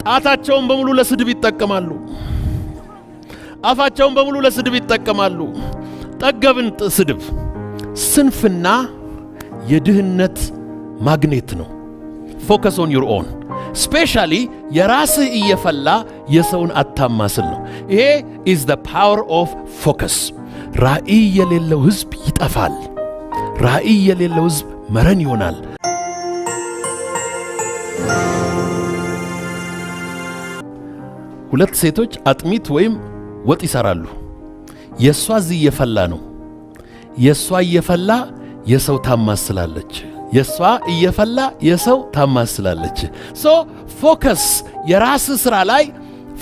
ጣታቸውን በሙሉ ለስድብ ይጠቀማሉ። አፋቸውን በሙሉ ለስድብ ይጠቀማሉ። ጠገብን ስድብ። ስንፍና የድህነት ማግኔት ነው። ፎከስ ኦን ዩር ኦን ስፔሻሊ የራስህ እየፈላ የሰውን አታማስል ነው። ይሄ is the power of focus። ራእይ የሌለው ህዝብ ይጠፋል። ራእይ የሌለው ህዝብ መረን ይሆናል። ሁለት ሴቶች አጥሚት ወይም ወጥ ይሰራሉ። የሷ እየፈላ ነው። የሷ እየፈላ የሰው ታማስላለች። የሷ እየፈላ የሰው ታማስላለች። ሶ ፎከስ የራስ ስራ ላይ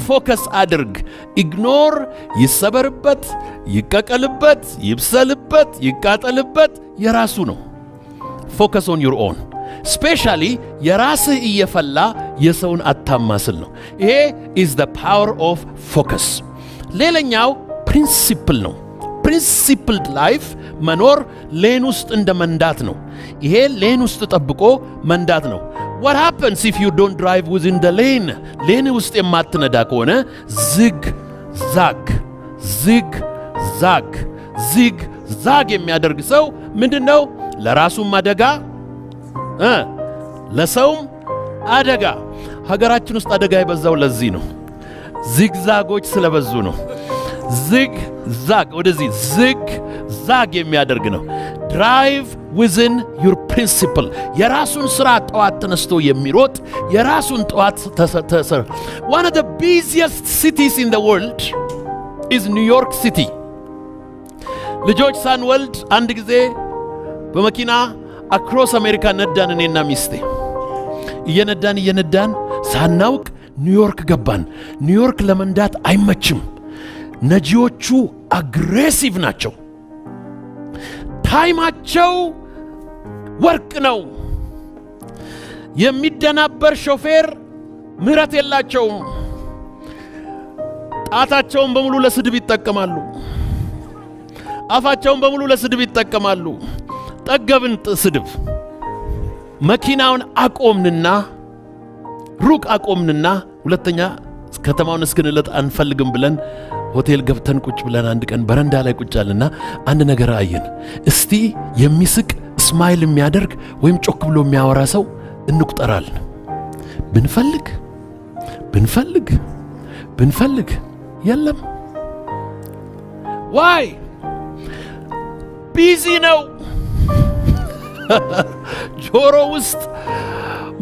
ፎከስ አድርግ። ኢግኖር ይሰበርበት፣ ይቀቀልበት፣ ይብሰልበት፣ ይቃጠልበት የራሱ ነው። ፎከስ ኦን ዩር ኦን ስፔሻሊ የራስህ እየፈላ የሰውን አታማስል ነው። ይሄ is the power of focus። ሌላኛው ፕሪንሲፕል ነው። ፕሪንሲፕልድ ላይፍ መኖር ሌን ውስጥ እንደ መንዳት ነው። ይሄ ሌን ውስጥ ጠብቆ መንዳት ነው። what happens if you don't drive within the lane? ሌን ውስጥ የማትነዳ ከሆነ ዝግ ዛግ የሚያደርግ ሰው ምንድነው? ለራሱም አደጋ ለሰውም አደጋ። ሀገራችን ውስጥ አደጋ የበዛው ለዚህ ነው። ዚግዛጎች ስለበዙ ነው። ወደዚህ ዛግ የሚያደርግ ነው። drive within your principle። የራሱን ስራ ጠዋት ተነስቶ የሚሮጥ የራሱን ጠዋት one of the busiest cities in the world is New York City። ልጆች ሳንወልድ አንድ ጊዜ በመኪና አክሮስ አሜሪካ ነዳን። እኔና ሚስቴ እየነዳን ሳናውቅ ኒውዮርክ ገባን። ኒውዮርክ ለመንዳት አይመችም። ነጂዎቹ አግሬሲቭ ናቸው። ታይማቸው ወርቅ ነው። የሚደናበር ሾፌር ምህረት የላቸውም። ጣታቸውን በሙሉ ለስድብ ይጠቀማሉ። አፋቸውን በሙሉ ለስድብ ይጠቀማሉ። ጠገብን ስድብ። መኪናውን ሩቅ አቆምንና ሁለተኛ ከተማውን እስክንለጥ አንፈልግም ብለን ሆቴል ገብተን ቁጭ ብለን አንድ ቀን በረንዳ ላይ ቁጭ አለና አንድ ነገር አየን። እስቲ የሚስቅ ስማይል የሚያደርግ ወይም ጮክ ብሎ የሚያወራ ሰው እንቁጠራለን። ብንፈልግ የለም። ዋይ ቢዚ ነው። ጆሮ ውስጥ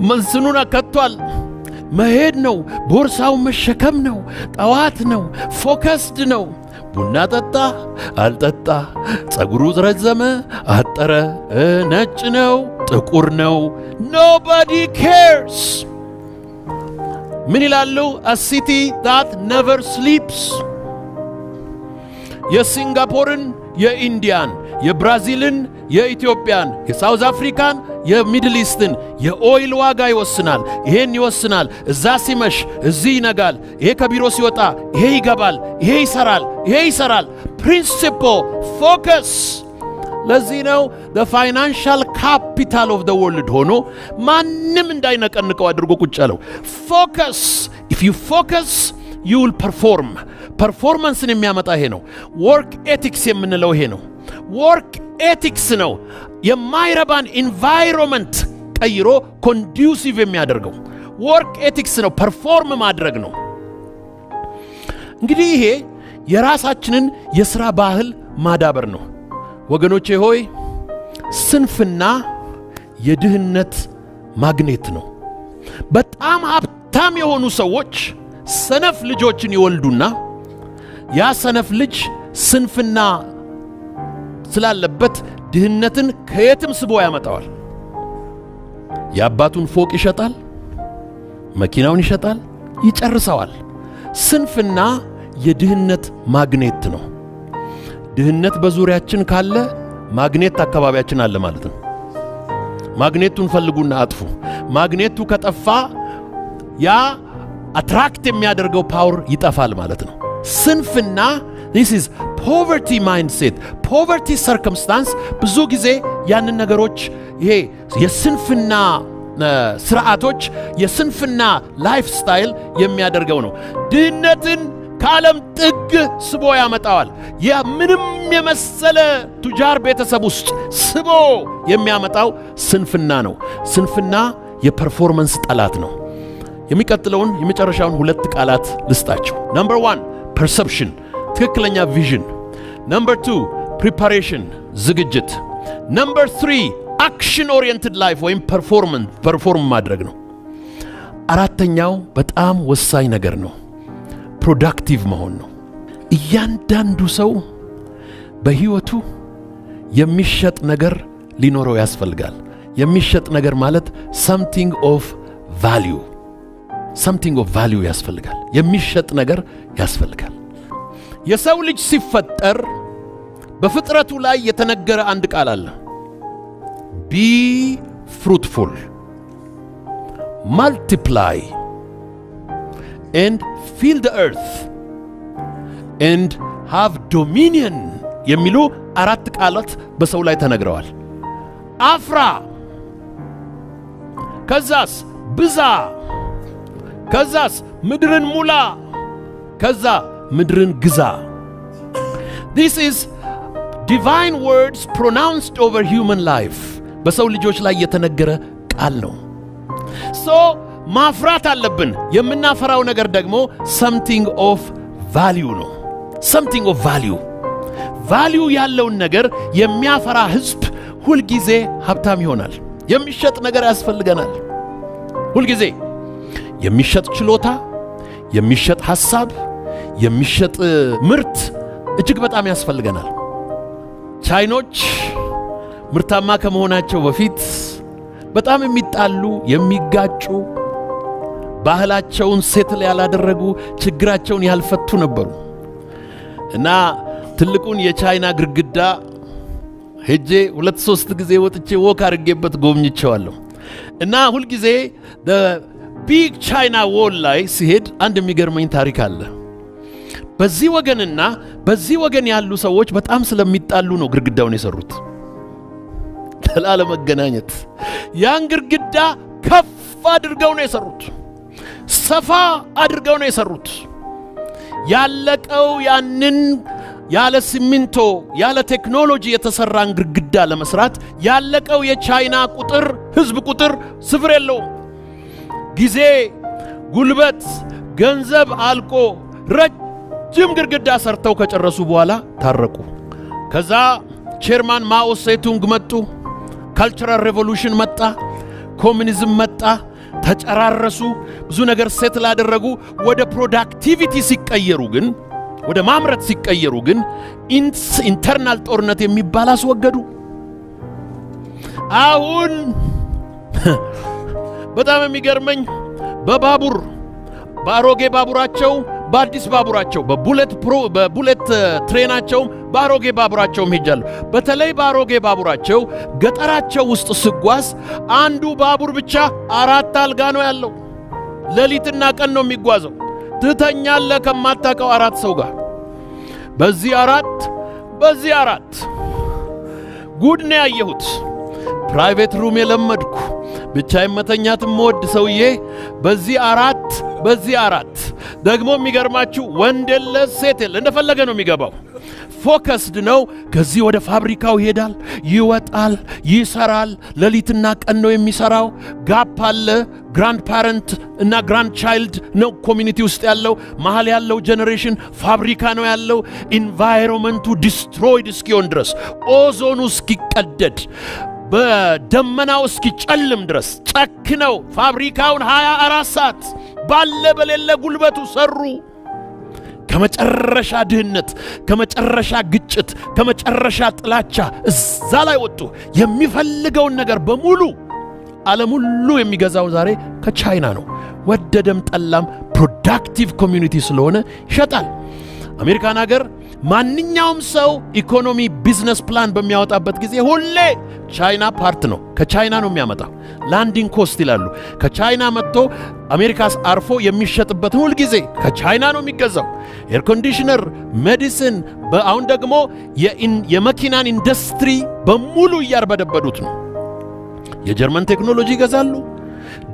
መንስኑን አከቷል። መሄድ ነው። ቦርሳው መሸከም ነው። ጠዋት ነው። ፎከስድ ነው። ቡና ጠጣ አልጠጣ፣ ጸጉሩ ረዘመ አጠረ፣ ነጭ ነው ጥቁር ነው፣ nobody cares። ምን ይላሉ? a city that never sleeps። የሲንጋፖርን፣ የኢንዲያን፣ የብራዚልን፣ የኢትዮጵያን፣ የሳውዝ አፍሪካን፣ የሚድል ኢስትን የኦይል ዋጋ ይወስናል። ይሄን ይወስናል። እዛ ሲመሽ እዚህ ይነጋል። ይሄ ከቢሮ ሲወጣ ይሄ ይገባል። ይሄ ይሰራል። ፕሪንሲፕል ፎከስ። ለዚህ ነው the financial capital of the world ሆኖ ማንም እንዳይነቀንቀው አድርጎ ቁጭ ያለው። ፎከስ if you focus you will perform። ፐርፎርማንስን የሚያመጣ ይሄ ነው። ወርክ ኤቲክስ የምንለው ይሄ ነው። ወርክ ኤቲክስ ነው የማይረባን ኢንቫይሮንመንት ቀይሮ ኮንዱሲቭ የሚያደርገው። ወርክ ኤቲክስ ነው፣ ፐርፎርም ማድረግ ነው። እንግዲህ ይሄ የራሳችንን የሥራ ባህል ማዳበር ነው። ወገኖቼ ሆይ ስንፍና የድህነት ማግኔት ነው። በጣም ሀብታም የሆኑ ሰዎች ሰነፍ ልጆችን ይወልዱና ያ ሰነፍ ልጅ ስንፍና ስላለበት ድህነትን ከየትም ስቦ ያመጣዋል። የአባቱን ፎቅ ይሸጣል፣ መኪናውን ይሸጣል፣ ይጨርሰዋል። ስንፍና የድህነት ማግኔት ነው። ድህነት በዙሪያችን ካለ ማግኔት አካባቢያችን አለ ማለት ነው። ማግኔቱን ፈልጉና አጥፉ። ማግኔቱ ከጠፋ ያ አትራክት የሚያደርገው ፓወር ይጠፋል ማለት ነው። ስንፍና this is poverty mindset, poverty circumstance ብዙ ጊዜ ያንን ነገሮች ይሄ የስንፍና ስርዓቶች የስንፍና ላይፍ ስታይል የሚያደርገው ነው። ድህነትን ከዓለም ጥግ ስቦ ያመጣዋል። ምንም የመሰለ ቱጃር ቤተሰብ ውስጥ ስቦ የሚያመጣው ስንፍና ነው። ስንፍና የፐርፎርማንስ ጠላት ነው። የሚቀጥለውን የመጨረሻውን 2 ቃላት ልስጣችሁ። ነምበር 1 ፐርሰፕሽን፣ ትክክለኛ ቪዥን። ነምበር 2 ፕሪፓሬሽን፣ ዝግጅት። ነምበር 3 አክሽን ኦሪየንትድ ላይፍ ወይም ፐርፎርም ማድረግ ነው። አራተኛው በጣም ወሳኝ ነገር ነው፣ ፕሮዳክቲቭ መሆን ነው። እያንዳንዱ ሰው በህይወቱ የሚሸጥ ነገር ሊኖረው ያስፈልጋል። የሚሸጥ ነገር ማለት something of value ያስፈልጋል። የሚሸጥ ነገር ያስፈልጋል። የሰው ልጅ ሲፈጠር በፍጥረቱ ላይ የተነገረ አንድ ቃል አለ። be fruitful, multiply and fill the earth and have dominion የሚሉ 4 ቃላት በሰው ላይ ተነግረዋል። አፍራ፣ ከዛስ ብዛ፣ ከዛስ ምድርን ሙላ፣ ከዛ ምድርን ግዛ። This is divine words pronounced over human life. በሰው ልጆች ላይ የተነገረ ቃል ነው። ማፍራት አለብን። የምናፈራው ነገር ደግሞ something of value ነው። something of value ያለውን ነገር የሚያፈራ ህዝብ ሁልጊዜ ሀብታም ይሆናል። የሚሸጥ ነገር ያስፈልገናል። ሁልጊዜ የሚሸጥ ችሎታ፣ የሚሸጥ ሐሳብ፣ የሚሸጥ ምርት እጅግ በጣም ያስፈልገናል። ቻይኖች ምርታማ ከመሆናቸው በፊት በጣም የሚጣሉ፣ የሚጋጩ፣ ባህላቸውን ሴትል ያላደረጉ፣ ችግራቸውን ያልፈቱ ነበሩ እና ትልቁን የቻይና ግድግዳ ሄጄ 2-3 ጊዜ ወጥቼ ወክ አድርጌበት ጎብኝቼዋለሁ እና ሁልጊዜ ቢግ ቻይና ዎል ላይ ሲሄድ አንድ የሚገርመኝ ታሪክ አለ። በዚህ ወገንና በዚህ ወገን ያሉ ሰዎች በጣም ስለሚጣሉ ነው ግድግዳውን የሰሩት፣ ላለመገናኘት። ያን ግድግዳ ከፍ አድርገው ነው የሰሩት፣ ሰፋ አድርገው ነው የሰሩት። ያለቀው ያንን ያለ ሲሚንቶ ያለ ቴክኖሎጂ የተሰራን ግድግዳ ለመስራት ያለቀው የቻይና ቁጥር ህዝብ ቁጥር ስፍር የለውም። ጊዜ፣ ጉልበት፣ ገንዘብ አልቆ ረጅም ግድግዳ ሰርተው ከጨረሱ በኋላ ታረቁ። ከዛ ቼርማን ማኦ ሴቱንግ መጡ። ካልቸራል ሬቮሉሽን መጣ፣ ኮሙኒዝም መጣ፣ ተጨራረሱ፣ ብዙ ነገር ሴትል አደረጉ። ወደ ፕሮዳክቲቪቲ ሲቀየሩ ግን ወደ ማምረት ሲቀየሩ ግን ኢንተርናል ጦርነት የሚባል አስወገዱ። አሁን በጣም የሚገርመኝ በአሮጌ ባቡራቸው፣ በአዲስ ባቡራቸው፣ በቡሌት ትሬናቸው፣ በአሮጌ ባቡራቸውም ሄጃለሁ። በተለይ በአሮጌ ባቡራቸው ገጠራቸው ውስጥ ስጓዝ አንዱ ባቡር ብቻ 4 አልጋ ነው ያለው። ሌሊትና ቀን ነው የሚጓዘው። ትተኛለህ ከማታውቀው 4 ሰው ጋር። በዚህ 4 ጉድ ነው ያየሁት። ፕራይቬት ሩም የለመድኩ ብቻዬን መተኛት የምወድ ሰውዬ በዚህ 4 ደግሞ የሚገርማችሁ ወንድ የለ ሴት የለ፣ እንደፈለገ ነው የሚገባው። ፎከስድ ነው። ከዚህ ወደ ፋብሪካው ይሄዳል፣ ይወጣል፣ ይሰራል። ሌሊትና ቀን ነው የሚሰራው። ጋፕ አለ። ግራንድ ፓረንት እና ግራንድ ቻይልድ ነው ኮሚኒቲ ውስጥ ያለው። መሃል ያለው ጀነሬሽን ፋብሪካ ነው ያለው። ኢንቫይሮንመንቱ ዲስትሮይድ እስኪሆን ድረስ፣ ኦዞኑ እስኪቀደድ፣ በደመናው እስኪጨልም ድረስ ጨክነው ፋብሪካውን 24 ሰዓት ባለ በሌለ ጉልበቱ ሰሩ። ከመጨረሻ ድህነት፣ ከመጨረሻ ግጭት፣ ከመጨረሻ ጥላቻ እዛ ላይ ወጡ። የሚፈልገውን ነገር በሙሉ ዓለም ሁሉ የሚገዛው ዛሬ ከቻይና ነው። ወደደም ጠላም ፕሮዳክቲቭ ኮሚዩኒቲ ስለሆነ ይሸጣል። አሜሪካን ሀገር ማንኛውም ሰው ኢኮኖሚ ቢዝነስ ፕላን በሚያወጣበት ጊዜ ሁሌ ቻይና ፓርት ነው፣ ከቻይና ነው የሚያመጣው። ላንዲንግ ኮስት ይላሉ። ከቻይና መጥቶ አሜሪካስ አርፎ የሚሸጥበትን ሁል ጊዜ ከቻይና ነው የሚገዛው። ኤር ኮንዲሽነር፣ ሜዲሲን፣ አሁን ደግሞ የመኪናን ኢንዱስትሪ በሙሉ እያርበደበዱት ነው። የጀርመን ቴክኖሎጂ ይገዛሉ፣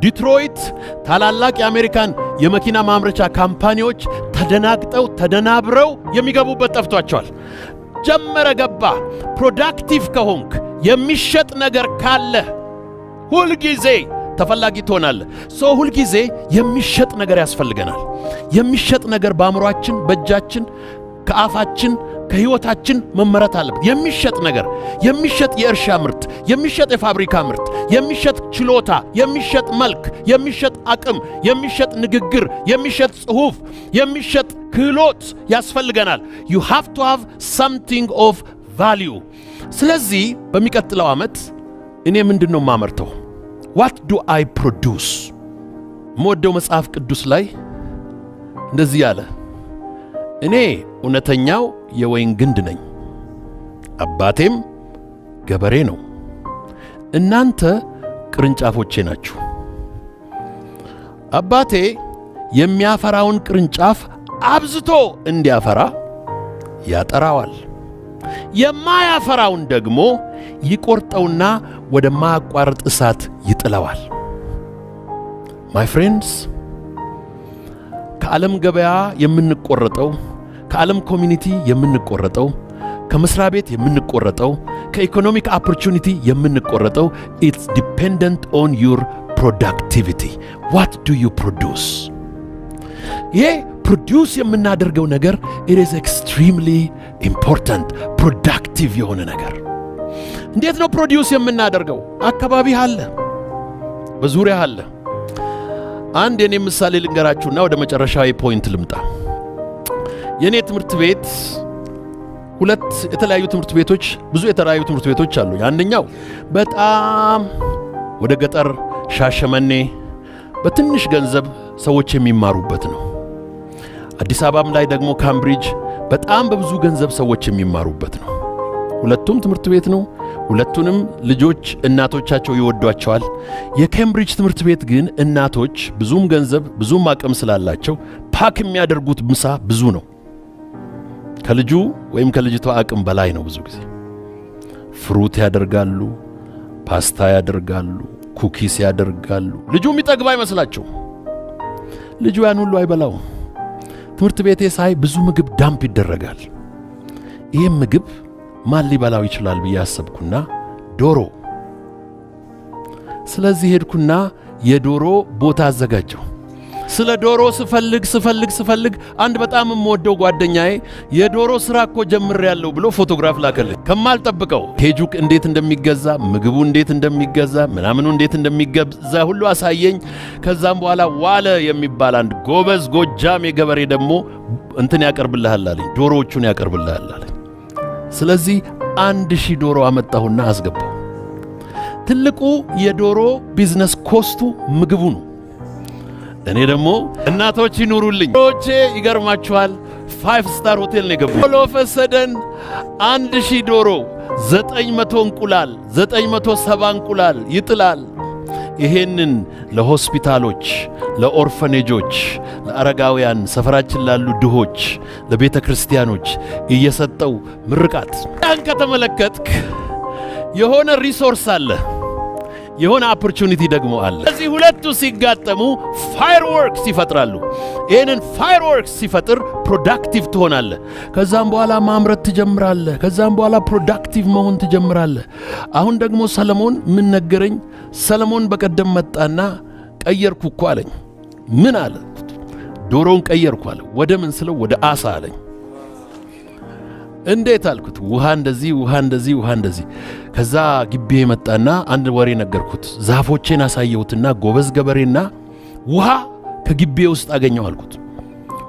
ዲትሮይት ታላላቅ የአሜሪካን የመኪና ማምረቻ ካምፓኒዎች ተደናግጠው ተደናብረው የሚገቡበት ጠፍቷቸዋል። ጀመረ ገባ። ፕሮዳክቲቭ ከሆንክ የሚሸጥ ነገር ካለ ሁልጊዜ ተፈላጊ ትሆናለህ። ሁልጊዜ የሚሸጥ ነገር ያስፈልገናል። የሚሸጥ ነገር በአእምሯችን፣ በእጃችን፣ ከአፋችን፣ ከህይወታችን መመረት አለበት። የሚሸጥ ነገር፣ የሚሸጥ የእርሻ ምርት፣ የሚሸጥ የፋብሪካ ምርት፣ የሚሸጥ ችሎታ፣ የሚሸጥ መልክ፣ የሚሸጥ አቅም፣ የሚሸጥ ንግግር፣ የሚሸጥ ጽሑፍ፣ የሚሸጥ ክህሎት ያስፈልገናል። you have to have something of value። ስለዚህ በሚቀጥለው ዓመት እኔ ምንድነው ማመርተው? what do I produce? ሞደው መጽሐፍ ቅዱስ ላይ እንደዚህ ያለ፣ እኔ እውነተኛው የወይን ግንድ ነኝ፣ አባቴም ገበሬ ነው፣ እናንተ ቅርንጫፎቼ ናችሁ። አባቴ የሚያፈራውን ቅርንጫፍ አብዝቶ እንዲያፈራ ያጠራዋል፣ የማያፈራውን ደግሞ ይቆርጠውና ወደ ማያቋርጥ እሳት ይጥለዋል። my friends፣ ከዓለም ገበያ የምንቆረጠው፣ ከዓለም ኮሚኒቲ የምንቆረጠው፣ ከመስሪያ ቤት የምንቆረጠው፣ ከኢኮኖሚክ ኦፖርቹኒቲ የምንቆረጠው it's dependent on your productivity. what do you produce? ይሄ ፕሮዲውስ የምናደርገው ነገር it is extremely important። productive የሆነ ነገር እንዴት ነው ፕሮዲውስ የምናደርገው? አካባቢ አለ፣ በዙሪያ አለ። አንድ የኔ ምሳሌ ልንገራችሁና ወደ መጨረሻዊ ፖይንት ልምጣ። የኔ ትምህርት ቤት ሁለት የተለያዩ ትምህርት ቤቶች፣ ብዙ የተለያዩ ትምህርት ቤቶች አሉ። አንደኛው በጣም ወደ ገጠር ሻሸመኔ በትንሽ ገንዘብ ሰዎች የሚማሩበት ነው። አዲስ አበባም ላይ ደግሞ ካምብሪጅ በጣም በብዙ ገንዘብ ሰዎች የሚማሩበት ነው። ሁለቱም ትምህርት ቤት ነው። ሁለቱንም ልጆች እናቶቻቸው ይወዷቸዋል። የኬምብሪጅ ትምህርት ቤት ግን እናቶች ብዙም ገንዘብ ብዙም አቅም ስላላቸው ፓክ የሚያደርጉት ምሳ ብዙ ነው። ከልጁ ወይም ከልጅቷ አቅም በላይ ነው። ብዙ ጊዜ ፍሩት ያደርጋሉ፣ ፓስታ ያደርጋሉ፣ ኩኪስ ያደርጋሉ። ልጁ የሚጠግብ አይመስላቸው። ልጁ ያን ሁሉ አይበላው። ትምህርት ቤቴ ሳይ ብዙ ምግብ ዳምፕ ይደረጋል። ይህም ምግብ ማን ሊበላው ይችላል ብዬ አሰብኩና ዶሮ። ስለዚህ ሄድኩና የዶሮ ቦታ አዘጋጀው። ስለ ዶሮ ስፈልግ አንድ በጣም የምወደው ጓደኛዬ የዶሮ ስራ እኮ ጀምሬያለሁ ብሎ ፎቶግራፍ ላከልኝ። ከማልጠብቀው ኬጁ እንዴት እንደሚገዛ፣ ምግቡ እንዴት እንደሚገዛ፣ ምናምኑ እንዴት እንደሚገዛ ሁሉ አሳየኝ። ከዛም በኋላ ዋለ የሚባል አንድ ጎበዝ ጎጃም የገበሬ ደግሞ እንትን ያቀርብልሃል አለኝ፣ ዶሮዎቹን ያቀርብልሃል አለኝ። ስለዚህ 1000 ዶሮ አመጣሁና አስገባው። ትልቁ የዶሮ ቢዝነስ ኮስቱ ምግቡ ነው። እኔ ደግሞ እናቶች ይኑሩልኝ ዶሮቼ ይገርማችኋል 5 ስታር ሆቴል ነው የገቡ። ሎፈሰደን 1000 ዶሮ 900 እንቁላል 970 እንቁላል ይጥላል። ይሄንን ለሆስፒታሎች፣ ለኦርፈኔጆች፣ ለአረጋውያን፣ ሰፈራችን ላሉ ድሆች፣ ለቤተ ክርስቲያኖች እየሰጠው ምርቃት። ያን ከተመለከትክ የሆነ ሪሶርስ አለ፣ የሆነ ኦፖርቹኒቲ ደግሞ አለ። እዚህ ሁለቱ ሲጋጠሙ ፋየርወርክስ ይፈጥራሉ። ይሄንን ፋየርወርክስ ሲፈጥር ፕሮዳክቲቭ ትሆናለህ። ከዛም በኋላ ማምረት ትጀምራለህ። ከዛም በኋላ ፕሮዳክቲቭ መሆን ትጀምራለህ። አሁን ደግሞ ሰለሞን ምን ነገረኝ? ሰለሞን በቀደም መጣና ቀየርኩ እኮ አለኝ። ምን አለ? ዶሮውን ቀየርኩ አለ። ወደ ምን ስለው ወደ አሳ አለኝ። እንዴት አልኩት? ውሃ እንደዚህ። ከዛ ግቢ መጣና አንድ ወሬ ነገርኩት። ዛፎቼን አሳየሁትና ጎበዝ ገበሬና ውሃ ከግቢ ውስጥ አገኘው አልኩት።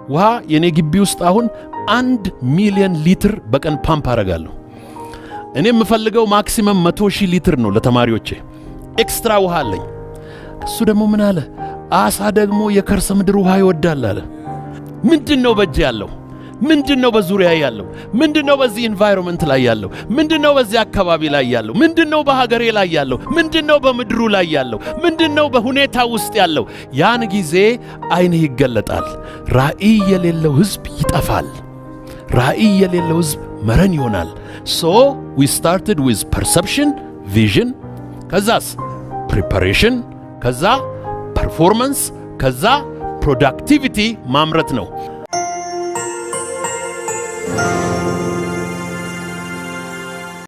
ውሃ የኔ ግቢ ውስጥ አሁን 1 ሚሊዮን ሊትር በቀን ፓምፕ አረጋለሁ። እኔ የምፈልገው ማክሲመም 100,000 ሊትር ነው ለተማሪዎቼ። ኤክስትራ ውሃ አለኝ። እሱ ደግሞ ምን አለ? አሳ ደግሞ የከርሰ ምድር ውሃ ይወዳል አለ። ምንድነው በእጄ ያለው? ምንድነው በዙሪያ ያለው? ምንድነው በዚህ ኢንቫይሮንመንት ላይ ያለው? ምንድነው በዚህ አካባቢ ላይ ያለው? ምንድነው በሀገሬ ላይ ያለው? ምንድነው በምድሩ ላይ ያለው? ምንድነው በሁኔታ ውስጥ ያለው? ያን ጊዜ አይንህ ይገለጣል። ራእይ የሌለው ህዝብ ይጠፋል። ራእይ የሌለው ህዝብ መረን ይሆናል። so we started with perception, vision፣ ከዛስ preparation፣ ከዛ ፐርፎርማንስ፣ ከዛ ፕሮዳክቲቪቲ ማምረት ነው።